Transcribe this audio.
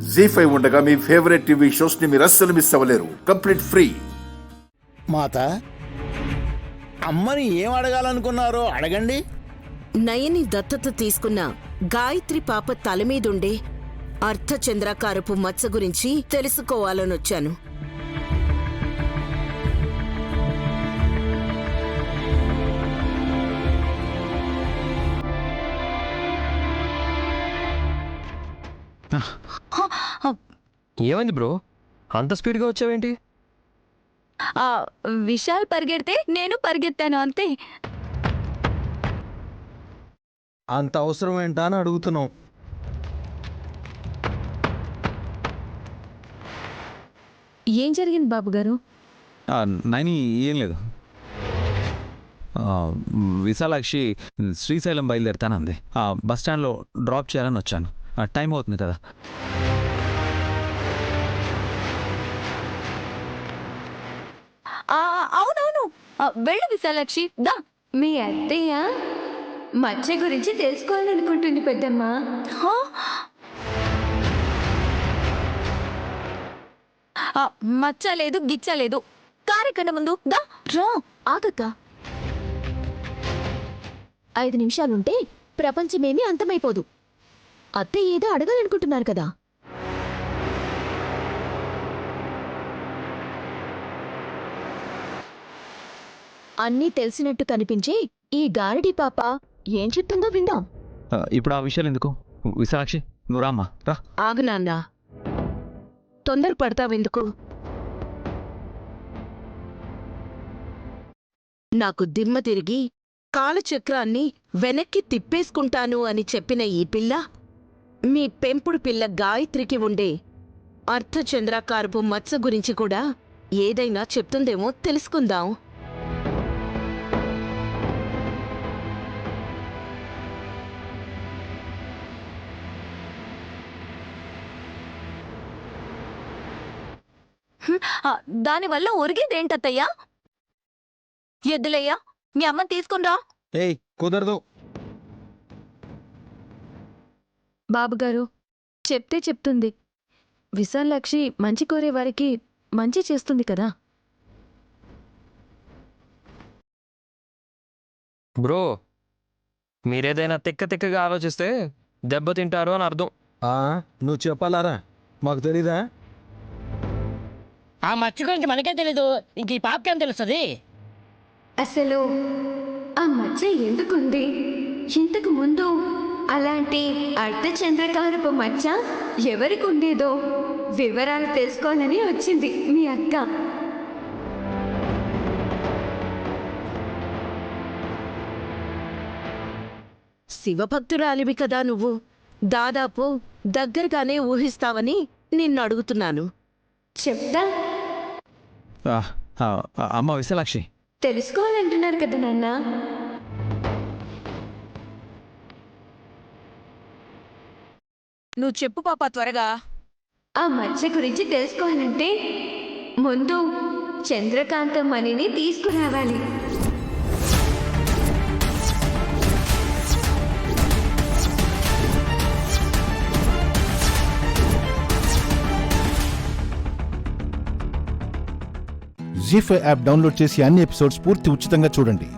జీ5 ఉండగా మీ favourite TV shows ని మీరు అస్సలు మిస్ అవ్వలేరు. Complete free. మాత, అమ్మని ఏం అడగాలనుకున్నారో అడగండి. నయని దత్తత తీసుకున్న గాయత్రి పాప తలమీదుండే అర్ధచంద్రాకారపు మచ్చ గురించి తెలుసుకోవాలనొచ్చాను. ఏమైంది బ్రో, అంత స్పీడ్గా వచ్చావేంటి? విశాల్ పరిగెడితే నేను పరిగెత్తాను అంతే. అంత అవసరం ఏంటా అని అడుగుతున్నాం. ఏం జరిగింది బాబు గారు? నైని ఏం లేదు. విశాలాక్షి శ్రీశైలం బయలుదేరుతానంది. బస్ స్టాండ్లో డ్రాప్ చేయాలని వచ్చాను. టైం అవుతుంది కదా. అవునవును, వెళ్ళు విశాలాక్షి, దా. మీ అత్తయ్య మచ్చ గురించి తెలుసుకోవాలనుకుంటుంది పెద్దమ్మ. మచ్చ లేదు గిచ్చ లేదు, కారెక్కన ముందు దా. రా ఆగక్క, 5 నిమిషాలుంటే ప్రపంచమేమీ అంతమైపోదు. అత్తయ్య ఏదో అడగాలనుకుంటున్నారు కదా. అన్నీ తెలిసినట్టు కనిపించే ఈ గారడీ పాప ఏం చెప్తుందో విందాం. ఇప్పుడు ఆ విషయాలు ఎందుకు? విశాలాక్షి, నువ్వు రామ్మా, రా. ఆగు నాన్నా, తొందర పడతావెందుకు? నాకు దిమ్మ తిరిగి కాలచక్రాన్ని వెనక్కి తిప్పేసుకుంటాను అని చెప్పిన ఈ పిల్ల మీ పెంపుడు పిల్ల గాయత్రికి ఉండే అర్ధచంద్రాకారపు మచ్చ గురించి కూడా ఏదైనా చెప్తుందేమో తెలుసుకుందాం. దానివల్ల ఒరిగేదేంటత్తయ్యా? ఎద్దులయ్యా, మీ అమ్మ తీసుకునిరా. ఏయ్, కుదరదు. బాబుగారు చెప్తే చెప్తుంది. విశాలాక్షి మంచి కోరే వారికి మంచి చేస్తుంది కదా. బ్రో, మీరేదైనా తిక్కగా ఆలోచిస్తే దెబ్బతింటారు అని అర్థం. నువ్వు చెప్పాలారా, మాకు తెలీదా? ఆ మచ్చ గురించి మనకే తెలీదు, ఇంక ఈ పాపకేం తెలుస్తుంది? అసలు ఆ మచ్చ ఎందుకుంది? ఇంతకు ముందు అలాంటి అర్ధచంద్రకారపు మచ్చ ఎవరికి ఉండేదో వివరాలు తెలుసుకోవాలని వచ్చింది మీ అక్క. శివభక్తురాలివి కదా నువ్వు, దాదాపు దగ్గరగానే ఊహిస్తావని నిన్ను అడుగుతున్నాను. చెప్తా. అమ్మ విశాలాక్షి, తెలుసుకోవాలంటున్నారు కదా నాన్న. నువ్వు చెప్పు పాప త్వరగా. ఆ మచ్చ గురించి తెలుసుకోవాలంటే ముందు చంద్రకాంత మణిని తీసుకురావాలి. జీ5 యాప్ డౌన్లోడ్ చేసి అన్ని ఎపిసోడ్స్ పూర్తి ఉచితంగా చూడండి.